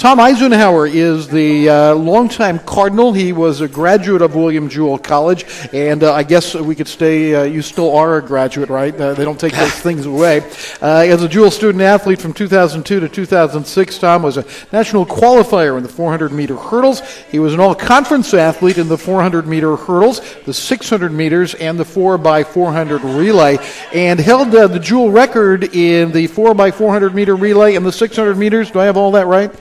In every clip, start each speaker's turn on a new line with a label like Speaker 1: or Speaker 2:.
Speaker 1: Tom Eisenhower is the longtime Cardinal. He was a graduate of William Jewell College, and I guess we could say you still are a graduate, right? They don't take those things away. As a Jewell student-athlete from 2002 to 2006, Tom was a national qualifier in the 400-meter hurdles. He was an all-conference athlete in the 400-meter hurdles, the 600 meters, and the 4x400 relay, and held the Jewell record in the 4x400-meter relay and the 600 meters. Do I have all that right?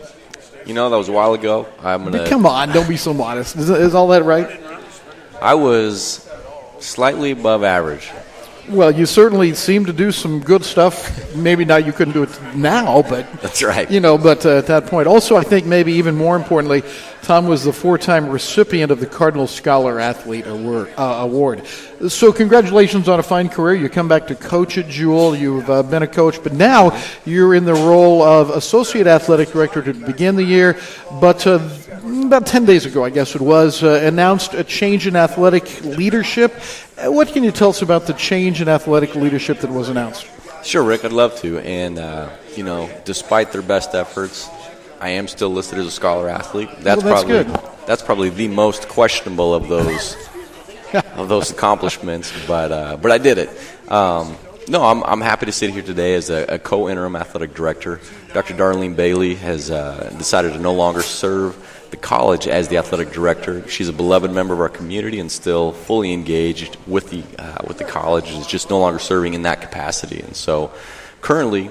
Speaker 2: You know, that was a while ago.
Speaker 1: Come on, don't be so modest. Is all that right?
Speaker 2: I was slightly above average.
Speaker 1: Well, you certainly seem to do some good stuff. Maybe now you couldn't do it now, but
Speaker 2: that's right.
Speaker 1: But at that point, also I think maybe even more importantly, Tom was the 4-time recipient of the Cardinal Scholar Athlete Award. So congratulations on a fine career. You come back to coach at Jewell. You've been a coach, but now you're in the role of associate athletic director to begin the year. But about 10 days ago, I guess it was, announced a change in athletic leadership. What can you tell us about the change in athletic leadership that was announced?
Speaker 2: Sure, Rick, I'd love to. And, despite their best efforts, I am still listed as a scholar athlete. That's
Speaker 1: good.
Speaker 2: That's probably the most questionable of those of those accomplishments, but I did it. I'm happy to sit here today as a co-interim athletic director. Dr. Darlene Bailey has decided to no longer serve the college as the athletic director. She's a beloved member of our community and still fully engaged with the college. Is just no longer serving in that capacity. And so, currently,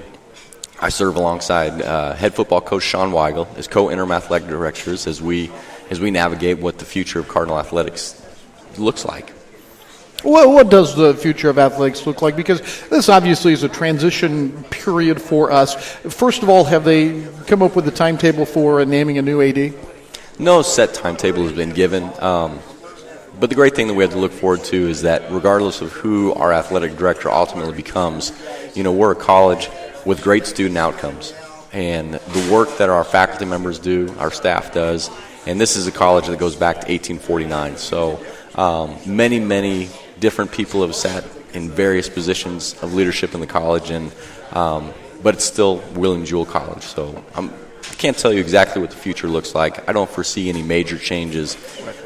Speaker 2: I serve alongside head football coach Sean Weigel as co-interim athletic directors as we navigate what the future of Cardinal athletics looks like.
Speaker 1: Well, what does the future of athletics look like? Because this obviously is a transition period for us. First of all, have they come up with a timetable for naming a new AD?
Speaker 2: No set timetable has been given. But the great thing that we have to look forward to is that regardless of who our athletic director ultimately becomes, we're a college with great student outcomes. And the work that our faculty members do, our staff does, and this is a college that goes back to 1849. So many different people have sat in various positions of leadership in the college, but it's still William Jewell College. So I can't tell you exactly what the future looks like. I don't foresee any major changes,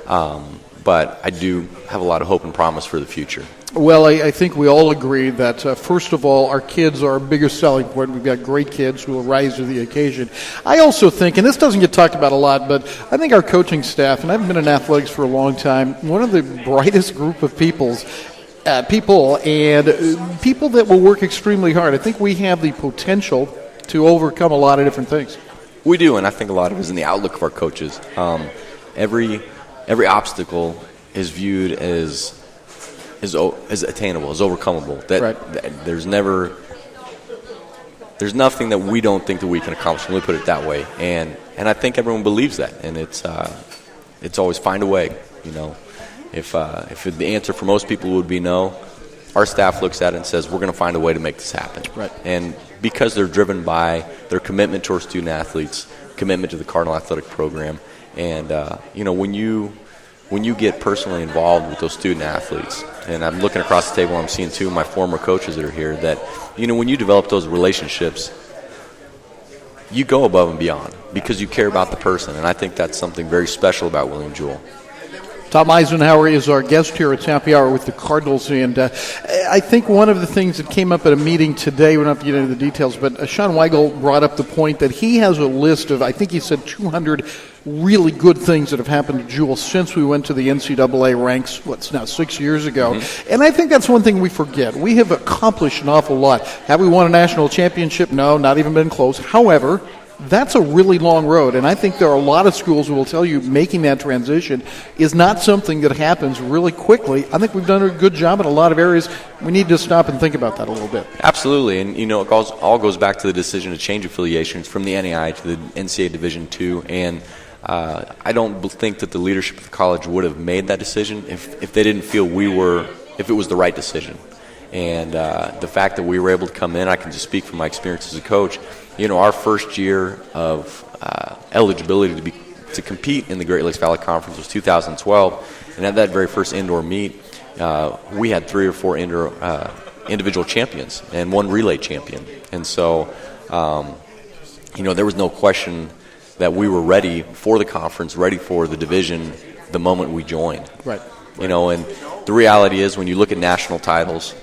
Speaker 2: but I do have a lot of hope and promise for the future.
Speaker 1: Well, I think we all agree that, first of all, our kids are our biggest selling point. We've got great kids who will rise to the occasion. I also think, and this doesn't get talked about a lot, but I think our coaching staff, and I've been in athletics for a long time, one of the brightest group of people and people that will work extremely hard. I think we have the potential to overcome a lot of different things.
Speaker 2: We do, and I think a lot of it is in the outlook of our coaches. Every obstacle is viewed as attainable, as overcomable. There's nothing that we don't think that we can accomplish. Let me put it that way, and I think everyone believes that, and it's always find a way. If the answer for most people would be no, our staff looks at it and says we're going to find a way to make this happen.
Speaker 1: Right.
Speaker 2: And because they're driven by their commitment to our student athletes, commitment to the Cardinal athletic program, and when you get personally involved with those student athletes, and I'm looking across the table, I'm seeing two of my former coaches that are here, that, when you develop those relationships, you go above and beyond because you care about the person, and I think that's something very special about William Jewell.
Speaker 1: Tom Eisenhower is our guest here at Happy Hour with the Cardinals, and I think one of the things that came up at a meeting today, we don't have to get into the details, but Sean Weigel brought up the point that he has a list of, I think he said 200 really good things that have happened to Jewell since we went to the NCAA ranks, what's now 6 years ago. Mm-hmm. And I think that's one thing we forget. We have accomplished an awful lot. Have we won a national championship? No, not even been close. However, that's a really long road, and I think there are a lot of schools who will tell you making that transition is not something that happens really quickly. I think we've done a good job in a lot of areas. We need to stop and think about that a little bit.
Speaker 2: Absolutely, and it all goes back to the decision to change affiliations from the NAI to the NCAA Division II, and I don't think that the leadership of the college would have made that decision if they didn't feel if it was the right decision. And the fact that we were able to come in, I can just speak from my experience as a coach. Our first year of eligibility to compete in the Great Lakes Valley Conference was 2012, and at that very first indoor meet, we had 3 or 4 individual champions and 1 relay champion. And so, there was no question that we were ready for the conference, ready for the division the moment we joined.
Speaker 1: Right.
Speaker 2: You know, and the reality is when you look at national titles,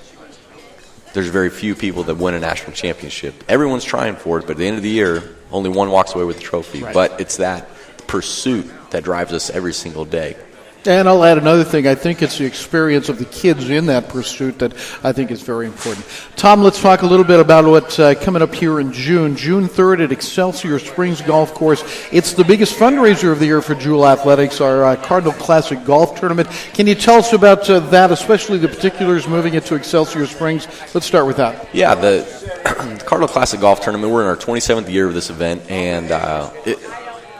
Speaker 2: there's very few people that win a national championship. Everyone's trying for it, but at the end of the year, only one walks away with the trophy.
Speaker 1: Right.
Speaker 2: But it's that pursuit that drives us every single day.
Speaker 1: And I'll add another thing. I think it's the experience of the kids in that pursuit that I think is very important. Tom, let's talk a little bit about what's coming up here in June. June 3rd at Excelsior Springs Golf Course. It's the biggest fundraiser of the year for Jewel Athletics, our Cardinal Classic Golf Tournament. Can you tell us about that, especially the particulars moving it to Excelsior Springs? Let's start with that.
Speaker 2: Yeah, the Cardinal Classic Golf Tournament, we're in our 27th year of this event, and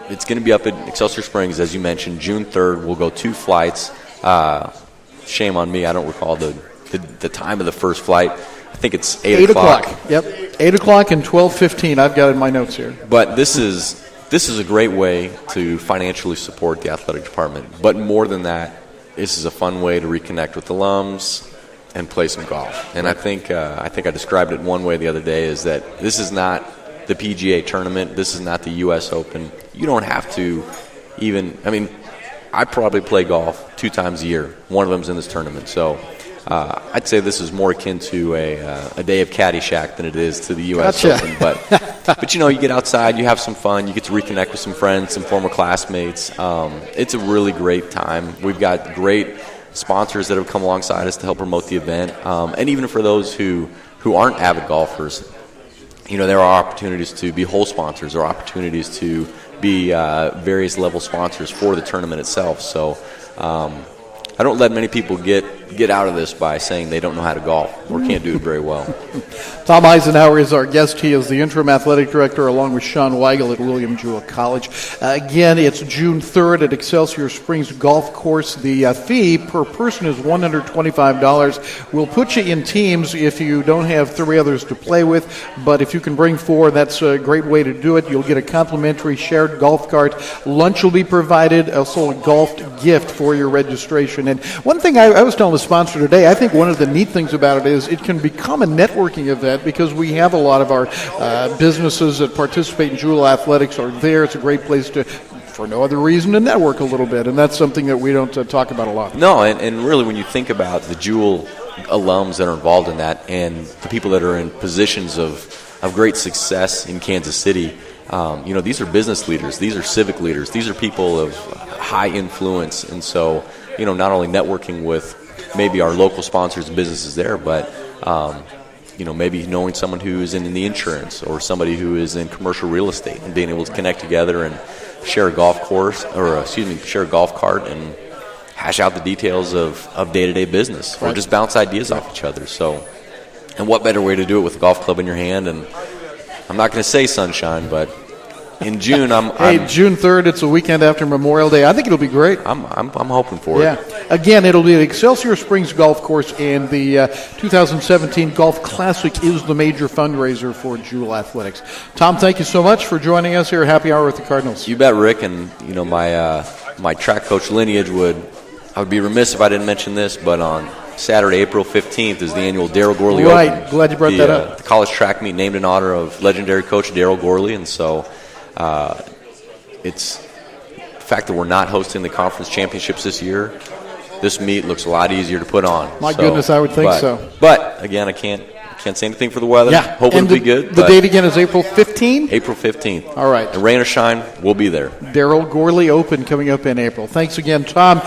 Speaker 2: it's going to be up at Excelsior Springs, as you mentioned, June 3rd. We'll go 2 flights. Shame on me, I don't recall the time of the first flight. I think it's 8 o'clock.
Speaker 1: Yep, 8 o'clock and 12:15. I've got it in my notes here.
Speaker 2: But this is a great way to financially support the athletic department. But more than that, this is a fun way to reconnect with alums and play some golf. And I think I described it one way the other day, is that this is not the PGA tournament. This is not the U.S. Open. You don't have to I probably play golf 2 times a year. One of them's in this tournament. So I'd say this is more akin to a day of Caddyshack than it is to the U.S.
Speaker 1: Gotcha.
Speaker 2: Open. But you get outside, you have some fun, you get to reconnect with some friends, some former classmates. It's a really great time. We've got great sponsors that have come alongside us to help promote the event. And even for those who aren't avid golfers, there are opportunities to be whole sponsors or opportunities to be various level sponsors for the tournament itself. So I don't let many people get out of this by saying they don't know how to golf or can't do it very well.
Speaker 1: Tom Eisenhower is our guest. He is the interim athletic director along with Sean Weigel at William Jewell College. Again, it's June 3rd at Excelsior Springs Golf Course. The fee per person is $125. We'll put you in teams if you don't have 3 others to play with, but if you can bring 4, that's a great way to do it. You'll get a complimentary shared golf cart. Lunch will be provided, also a golf gift for your registration. And one thing I was telling the sponsor today, I think one of the neat things about it is it can become a networking event because we have a lot of our businesses that participate in Jewel Athletics are there. It's a great place to, for no other reason, to network a little bit, and that's something that we don't talk about a lot.
Speaker 2: No, and really when you think about the Jewel alums that are involved in that and the people that are in positions of great success in Kansas City, these are business leaders, these are civic leaders, these are people of high influence, and so not only networking with maybe our local sponsors and businesses there, but maybe knowing someone who is in the insurance or somebody who is in commercial real estate and being able to connect together and share a golf share a golf cart and hash out the details of day-to-day business or just bounce ideas off each other. So, and what better way to do it with a golf club in your hand? And I'm not going to say sunshine, but in June,
Speaker 1: June 3rd, it's a weekend after Memorial Day. I think it'll be great.
Speaker 2: I'm hoping for it.
Speaker 1: Yeah. Again, it'll be at Excelsior Springs Golf Course, and the 2017 Golf Classic is the major fundraiser for Jewel Athletics. Tom, thank you so much for joining us here at Happy Hour with the Cardinals.
Speaker 2: You bet, Rick. And my track coach lineage I would be remiss if I didn't mention this, but on Saturday, April 15th, is the annual Darryl Gorley Open.
Speaker 1: Right, glad you brought that up.
Speaker 2: The college track meet named in honor of legendary coach Darryl Gorley, and so it's the fact that we're not hosting the conference championships this year. This meet looks a lot easier to put on.
Speaker 1: My goodness, I would think so.
Speaker 2: But again, I can't say anything for the weather.
Speaker 1: Yeah,
Speaker 2: hope it'll be good.
Speaker 1: The date again is April 15th?
Speaker 2: April 15th.
Speaker 1: All right.
Speaker 2: And rain or shine, we'll be there.
Speaker 1: Darryl Gorley Open coming up in April. Thanks again, Tom.